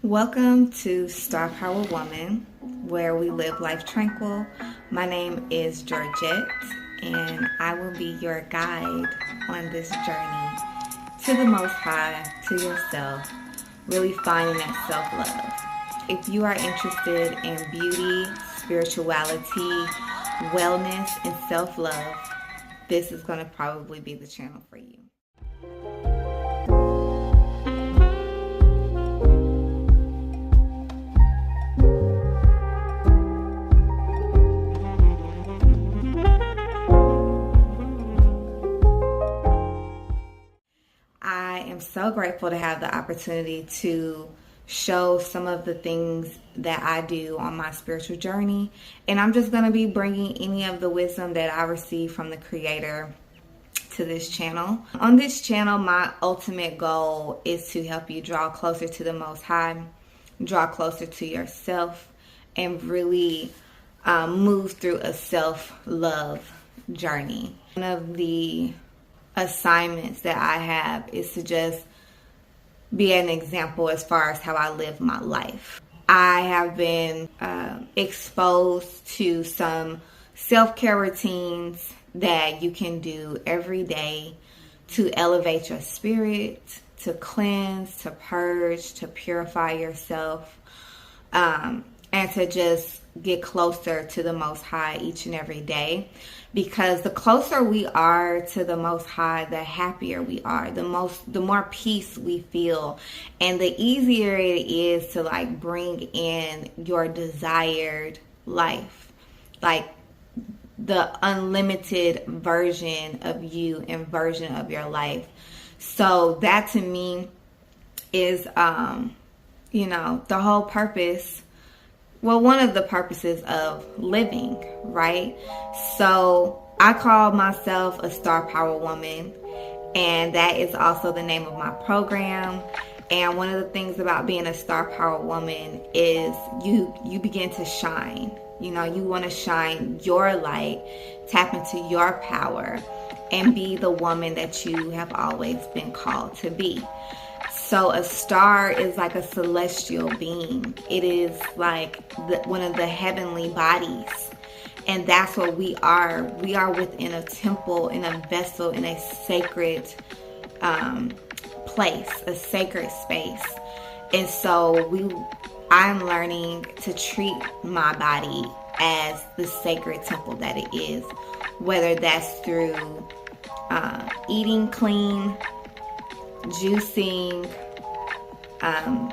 Welcome to Star Power Woman, where we live life tranquil. My name is Georgette, and I will be your guide on this journey to the Most High, to yourself, really finding that self-love. If you are interested in beauty, spirituality, wellness, and self-love, this is going to probably be the channel for you. I am so grateful to have the opportunity to show some of the things that I do on my spiritual journey. And I'm just going to be bringing any of the wisdom that I receive from the Creator to this channel. On this channel, my ultimate goal is to help you draw closer to the Most High, draw closer to yourself, and really move through a self-love journey. One of the assignments that I have is to just be an example as far as how I live my life. I have been exposed to some self-care routines that you can do every day to elevate your spirit, to cleanse, to purge, to purify yourself, and to just get closer to the Most High each and every day. Because the closer we are to the Most High, the happier we are, the more peace we feel, and the easier it is to bring in your desired life, like the unlimited version of you and version of your life. So that to me is the whole purpose. Well, one of the purposes of living, right? So I call myself a Star Power Woman, and that is also the name of my program. And one of the things about being a Star Power Woman is you begin to shine. You want to shine your light, tap into your power, and be the woman that you have always been called to be. So a star is like a celestial being. It is like one of the heavenly bodies. And that's what we are. We are within a temple, in a vessel, in a sacred place, a sacred space. And so I'm learning to treat my body as the sacred temple that it is. Whether that's through eating clean, juicing. I'm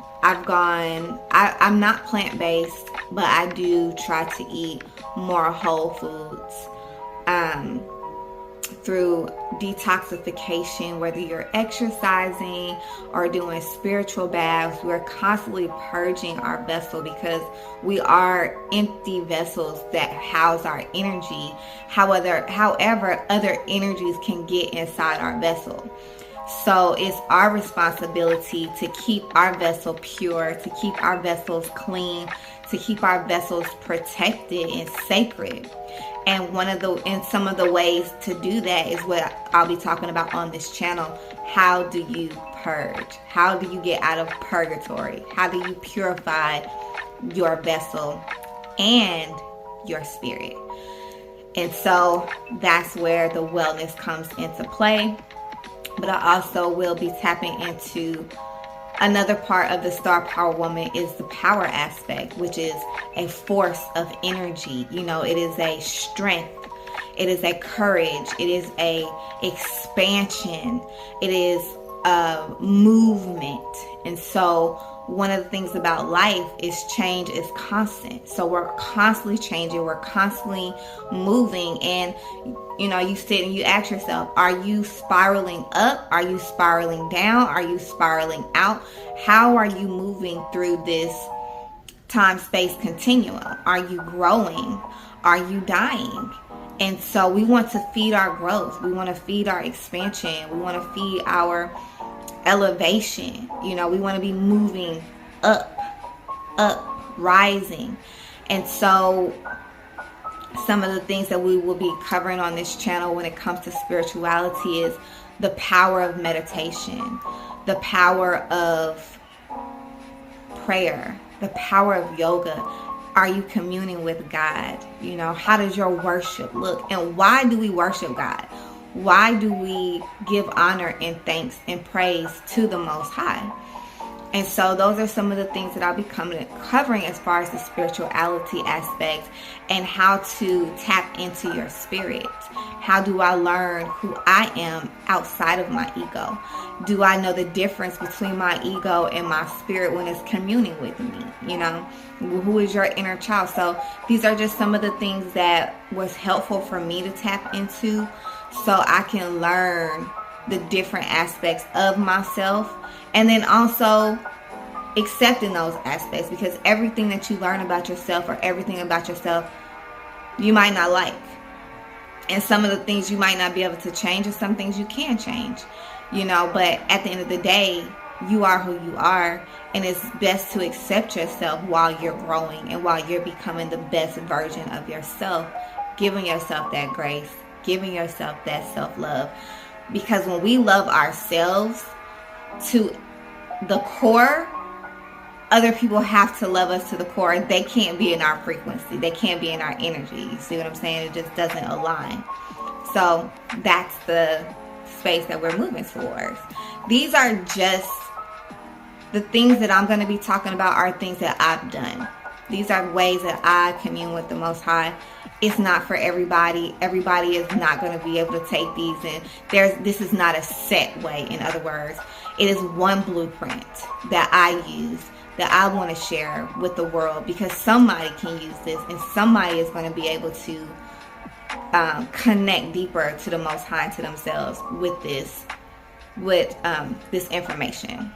not plant-based, but I do try to eat more whole foods through detoxification. Whether you're exercising or doing spiritual baths, we're constantly purging our vessel because we are empty vessels that house our energy. However, other energies can get inside our vessel. So it's our responsibility to keep our vessel pure, to keep our vessels clean, to keep our vessels protected and sacred. And some of the ways to do that is what I'll be talking about on this channel. How do you purge? How do you get out of purgatory? How do you purify your vessel and your spirit? And so that's where the wellness comes into play. But I also will be tapping into another part of the Star Power Woman is the power aspect, which is a force of energy. It is a strength. It is a courage. It is a expansion. It is a movement. And so one of the things about life is change is constant. So we're constantly changing. We're constantly moving. And you sit and you ask yourself, are you spiraling up? Are you spiraling down? Are you spiraling out? How are you moving through this time-space continuum? Are you growing? Are you dying? And so we want to feed our growth. We want to feed our expansion. We want to feed our elevation. We want to be moving up, rising. And so some of the things that we will be covering on this channel when it comes to spirituality is the power of meditation, the power of prayer, the power of yoga. Are you communing with God? You know, how does your worship look? And why do we worship God? Why do we give honor and thanks and praise to the Most High? And so those are some of the things that I'll be covering as far as the spirituality aspect and how to tap into your spirit. How do I learn who I am outside of my ego? Do I know the difference between my ego and my spirit when it's communing with me? You know, who is your inner child? So these are just some of the things that was helpful for me to tap into so I can learn the different aspects of myself. And then also accepting those aspects, because everything that you learn about yourself or everything about yourself, you might not like. And some of the things you might not be able to change, and some things you can change, you know. But at the end of the day, you are who you are. And it's best to accept yourself while you're growing and while you're becoming the best version of yourself, giving yourself that grace, giving yourself that self-love. Because when we love ourselves to the core, other people have to love us to the core. They can't be in our frequency. They can't be in our energy. You see what I'm saying? It just doesn't align. So that's the space that we're moving towards. These are just the things that I'm going to be talking about, are things that I've done. These are ways that I commune with the Most High. It's not for everybody. Everybody is not going to be able to take these, and this is not a set way. In other words, it is one blueprint that I use, that I want to share with the world, because somebody can use this and somebody is going to be able to connect deeper to the Most High, to themselves with this information.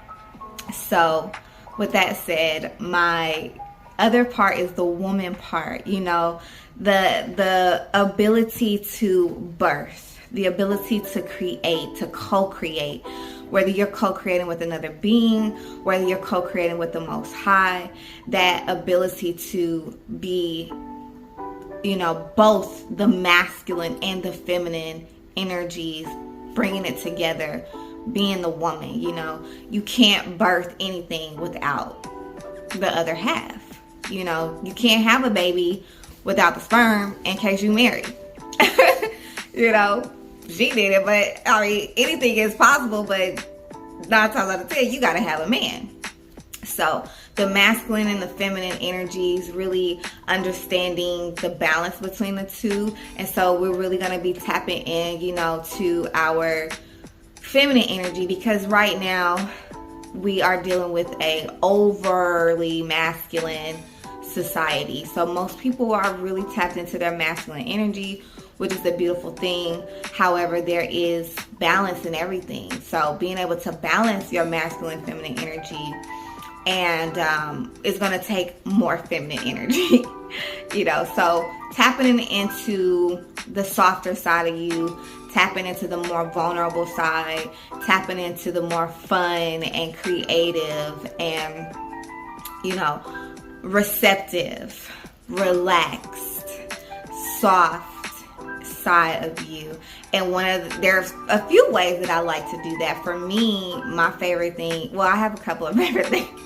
So with that said, my other part is the woman part. You know, the ability to birth, the ability to create, to co-create, whether you're co-creating with another being, whether you're co-creating with the Most High, that ability to be, you know, both the masculine and the feminine energies, bringing it together, being the woman. You know, you can't birth anything without the other half. You know, you can't have a baby without the sperm in case you married. You know, she did it, but I mean, anything is possible, but 9 times out of 10, you got to have a man. So the masculine and the feminine energies, really understanding the balance between the two. And so we're really going to be tapping in, you know, to our feminine energy, because right now we are dealing with a overly masculine society. So most people are really tapped into their masculine energy, which is a beautiful thing. However, there is balance in everything. So being able to balance your masculine, feminine energy, and it's going to take more feminine energy, you know. So tapping into the softer side of you, tapping into the more vulnerable side, tapping into the more fun and creative and, you know, receptive, relaxed, soft side of you. And there's a few ways that I like to do that. For me, my favorite thing, well, I have a couple of favorite things.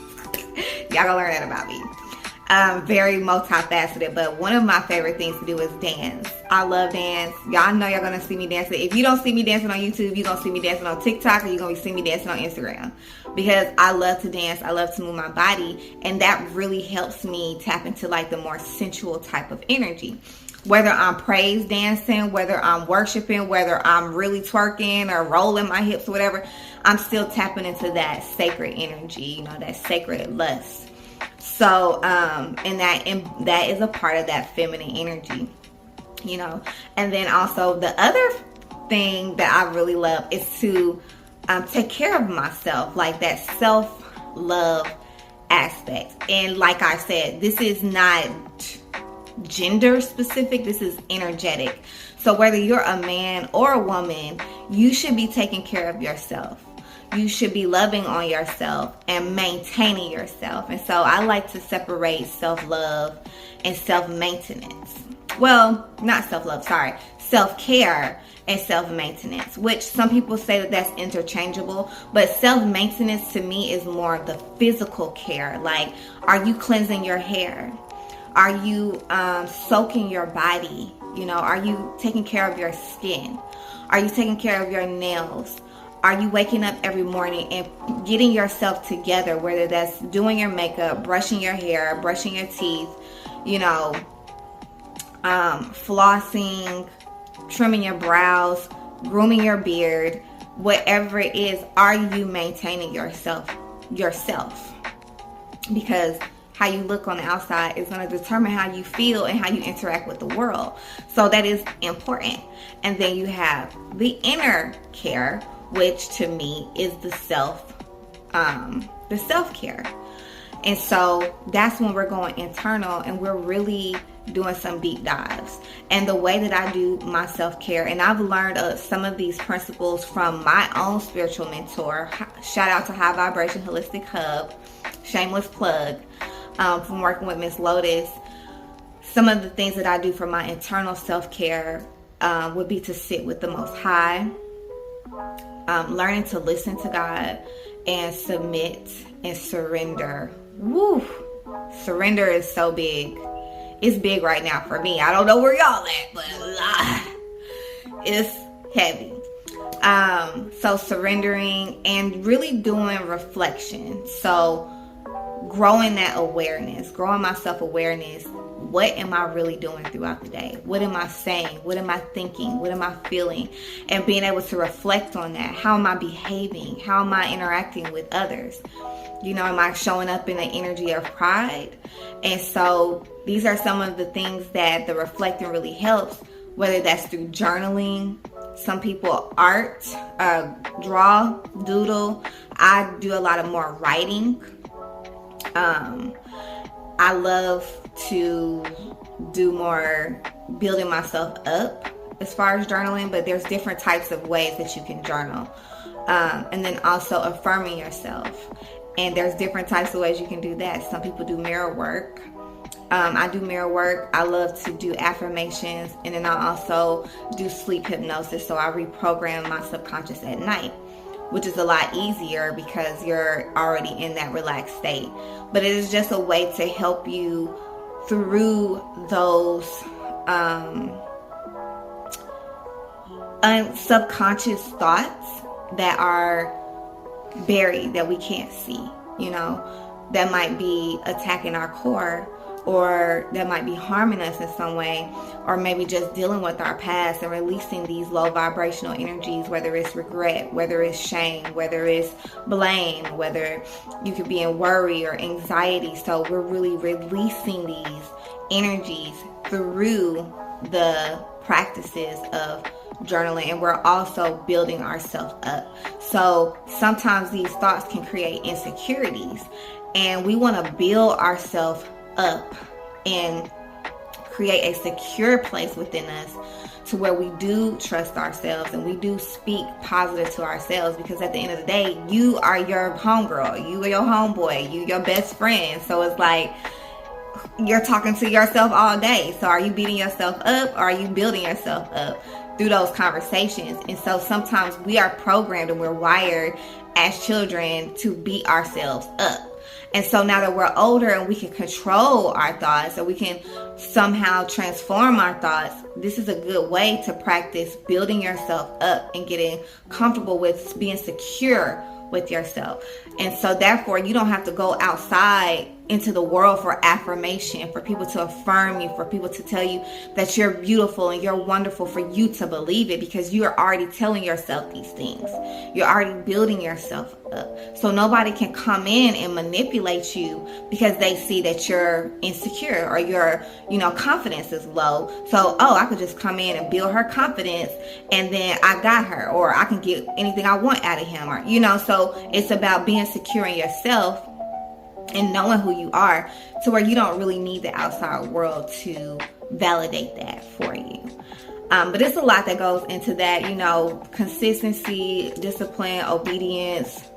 Y'all gonna learn that about me. Very multifaceted, but one of my favorite things to do is dance. I love dance. Y'all know y'all gonna see me dancing. If you don't see me dancing on YouTube, you're gonna see me dancing on TikTok, or you're gonna see me dancing on Instagram, because I love to dance. I love to move my body, and that really helps me tap into like the more sensual type of energy. Whether I'm praise dancing, whether I'm worshiping, whether I'm really twerking or rolling my hips or whatever, I'm still tapping into that sacred energy, you know, that sacred lust. So, and that is a part of that feminine energy, you know. And then also the other thing that I really love is to take care of myself, like that self-love aspect. And like I said, this is not gender specific, this is energetic. So whether you're a man or a woman, you should be taking care of yourself. You should be loving on yourself and maintaining yourself. And so I like to separate self-love and self-maintenance. well, not self-love, sorry, self-care and self-maintenance, which some people say that that's interchangeable, but self-maintenance to me is more of the physical care. Like, are you cleansing your hair? Are you soaking your body? You know, are you taking care of your skin? Are you taking care of your nails? Are you waking up every morning and getting yourself together, whether that's doing your makeup, brushing your hair, brushing your teeth, you know, flossing, trimming your brows, grooming your beard, whatever it is, are you maintaining yourself? Because how you look on the outside is going to determine how you feel and how you interact with the world. So that is important. And then you have the inner care, which to me is the self-care. And so that's when we're going internal and we're really doing some deep dives. And the way that I do my self-care, and I've learned some of these principles from my own spiritual mentor. Shout out to High Vibration Holistic Hub, shameless plug, from working with Miss Lotus. Some of the things that I do for my internal self-care would be to sit with the Most High, learning to listen to God and submit and surrender. Woo! Surrender is so big. It's big right now for me. I don't know where y'all at, but it's heavy. So surrendering and really doing reflection. So growing that awareness, growing my self-awareness. What am I really doing throughout the day? What am I saying? What am I thinking? What am I feeling? And being able to reflect on that. How am I behaving? How am I interacting with others? You know, am I showing up in the energy of pride? And so these are some of the things that the reflecting really helps, whether that's through journaling. Some people art, draw, doodle. I do a lot of more writing. I love to do more building myself up as far as journaling, but there's different types of ways that you can journal. And then also affirming yourself. And there's different types of ways you can do that. Some people do mirror work. I do mirror work. I love to do affirmations. And then I also do sleep hypnosis. So I reprogram my subconscious at night, which is a lot easier because you're already in that relaxed state. But it is just a way to help you through those subconscious thoughts that are buried, that we can't see, you know, that might be attacking our core, or that might be harming us in some way, or maybe just dealing with our past and releasing these low vibrational energies, whether it's regret, whether it's shame, whether it's blame, whether you could be in worry or anxiety. So we're really releasing these energies through the practices of journaling, and we're also building ourselves up. So sometimes these thoughts can create insecurities, and we want to build ourselves up and create a secure place within us to where we do trust ourselves and we do speak positive to ourselves, because at the end of the day, you are your homegirl, you are your homeboy, you your best friend. So it's like you're talking to yourself all day. So are you beating yourself up, or are you building yourself up through those conversations? And so sometimes we are programmed and we're wired as children to beat ourselves up. And so now that we're older and we can control our thoughts, and we can somehow transform our thoughts, this is a good way to practice building yourself up and getting comfortable with being secure with yourself. And so therefore, you don't have to go outside into the world for affirmation, for people to affirm you, for people to tell you that you're beautiful and you're wonderful, for you to believe it, because you are already telling yourself these things. You're already building yourself up. So nobody can come in and manipulate you because they see that you're insecure or your, confidence is low. So, I could just come in and build her confidence, and then I got her, or I can get anything I want out of him, or, so it's about being secure in yourself and knowing who you are, to where you don't really need the outside world to validate that for you. But it's a lot that goes into that, consistency, discipline, obedience,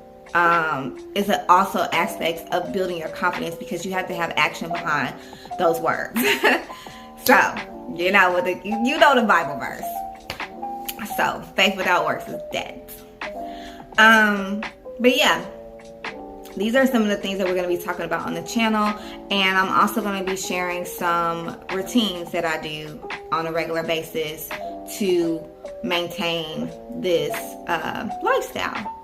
is also aspects of building your confidence, because you have to have action behind those words. So You know what you know the Bible verse. So faith without works is dead. But yeah, these are some of the things that we're going to be talking about on the channel, and I'm also going to be sharing some routines that I do on a regular basis to maintain this lifestyle.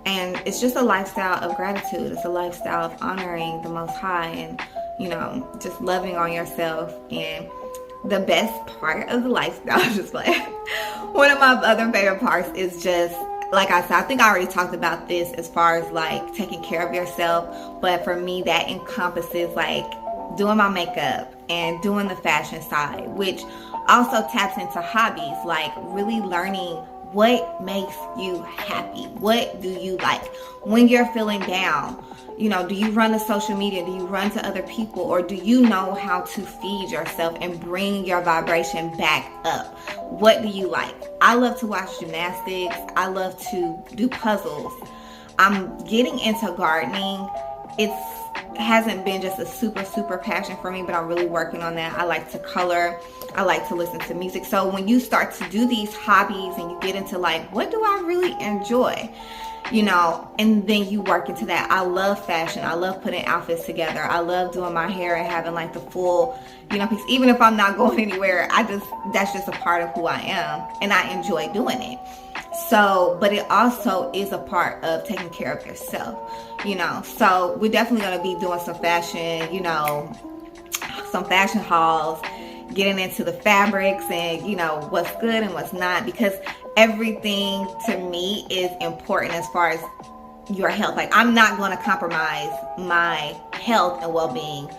And it's just a lifestyle of gratitude. It's a lifestyle of honoring the Most High and, you know, just loving on yourself. And the best part of the lifestyle, just like one of my other favorite parts is just, like I said, I think I already talked about this as far as like taking care of yourself. But for me, that encompasses like doing my makeup and doing the fashion side, which also taps into hobbies, like really learning what makes you happy. What do you like when you're feeling down? You know, do you run to social media? Do you run to other people? Or do you know how to feed yourself and bring your vibration back up? What do you like? I love to watch gymnastics. I love to do puzzles. I'm getting into gardening. It hasn't been just a super passion for me, but I'm really working on that. I like to color. I like to listen to music. So when you start to do these hobbies and you get into like, what do I really enjoy? You know, and then you work into that. I love fashion. I love putting outfits together. I love doing my hair and having like the full, you know, piece. Even if I'm not going anywhere, that's just a part of who I am, and I enjoy doing it. So, but it also is a part of taking care of yourself, you know. So we're definitely going to be doing some fashion, you know, some fashion hauls, getting into the fabrics and, you know, what's good and what's not, because everything to me is important as far as your health. Like, I'm not going to compromise my health and well-being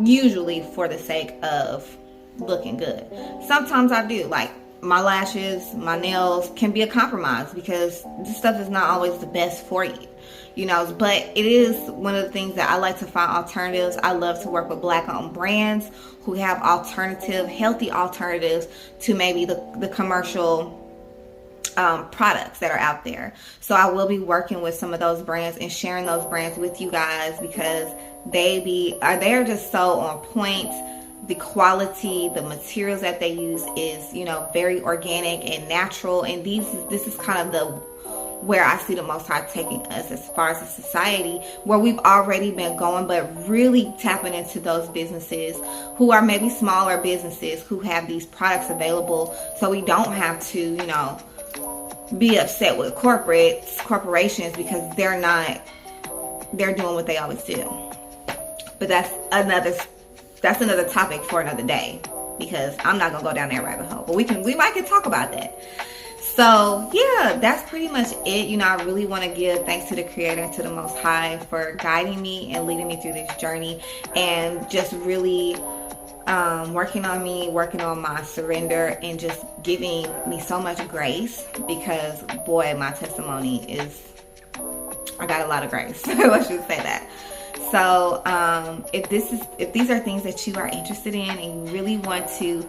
usually for the sake of looking good. Sometimes I do, like my lashes, my nails can be a compromise because this stuff is not always the best for you, you know, but it is one of the things that I like to find alternatives. I love to work with Black-owned brands who have healthy alternatives to maybe the commercial products that are out there. So I will be working with some of those brands and sharing those brands with you guys because they're just so on point. The quality, the materials that they use is, you know, very organic and natural. And this is kind of where I see the Most High taking us as far as a society, where we've already been going, but really tapping into those businesses who are maybe smaller businesses who have these products available, so we don't have to, you know, be upset with corporations because they're doing what they always do. But that's another topic for another day, because I'm not gonna go down that rabbit hole. But we might can talk about that. So yeah, that's pretty much it. You know, I really want to give thanks to the Creator and to the Most High for guiding me and leading me through this journey, and just really working on my surrender, and just giving me so much grace, because boy, my testimony is, I got a lot of grace. Let's just say that. So if these are things that you are interested in and you really want to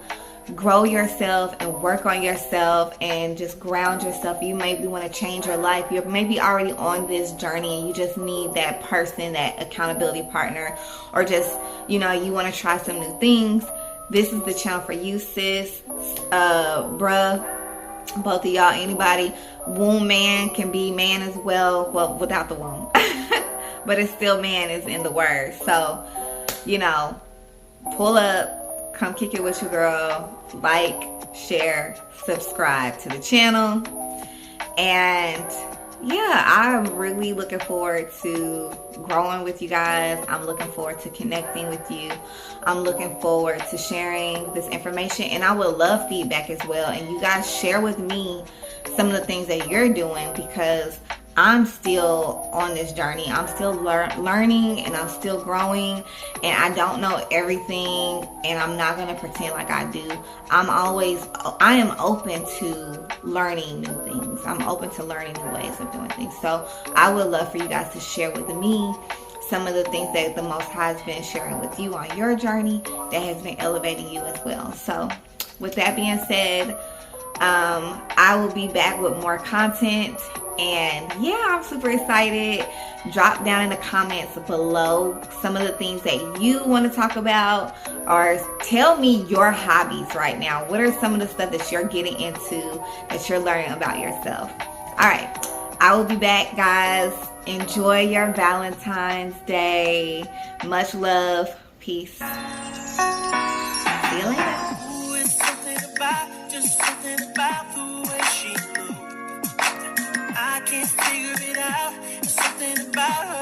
grow yourself and work on yourself and just ground yourself, you maybe want to change your life, you're maybe already on this journey and you just need that person, that accountability partner, or just, you know, you want to try some new things, this is the channel for you, sis, bruh, both of y'all, anybody. Wombman can be man as well without the womb. But it's still man is in the word. So, you know, pull up, come kick it with your girl, like, share, subscribe to the channel. And yeah, I'm really looking forward to growing with you guys. I'm looking forward to connecting with you. I'm looking forward to sharing this information, and I would love feedback as well. And you guys share with me some of the things that you're doing, because I'm still on this journey. I'm still learning, and I'm still growing, and I don't know everything, and I'm not going to pretend like I do. I am open to learning new things. I'm open to learning new ways of doing things. So I would love for you guys to share with me some of the things that the Most High has been sharing with you on your journey that has been elevating you as well. So with that being said, I will be back with more content. And yeah, I'm super excited. Drop down in the comments below some of the things that you want to talk about, or tell me your hobbies right now. What are some of the stuff that you're getting into, that you're learning about yourself? All right, I will be back, guys. Enjoy your Valentine's Day. Much love. Peace. See you later. Just something about the way she moves. I can't figure it out. There's something about her.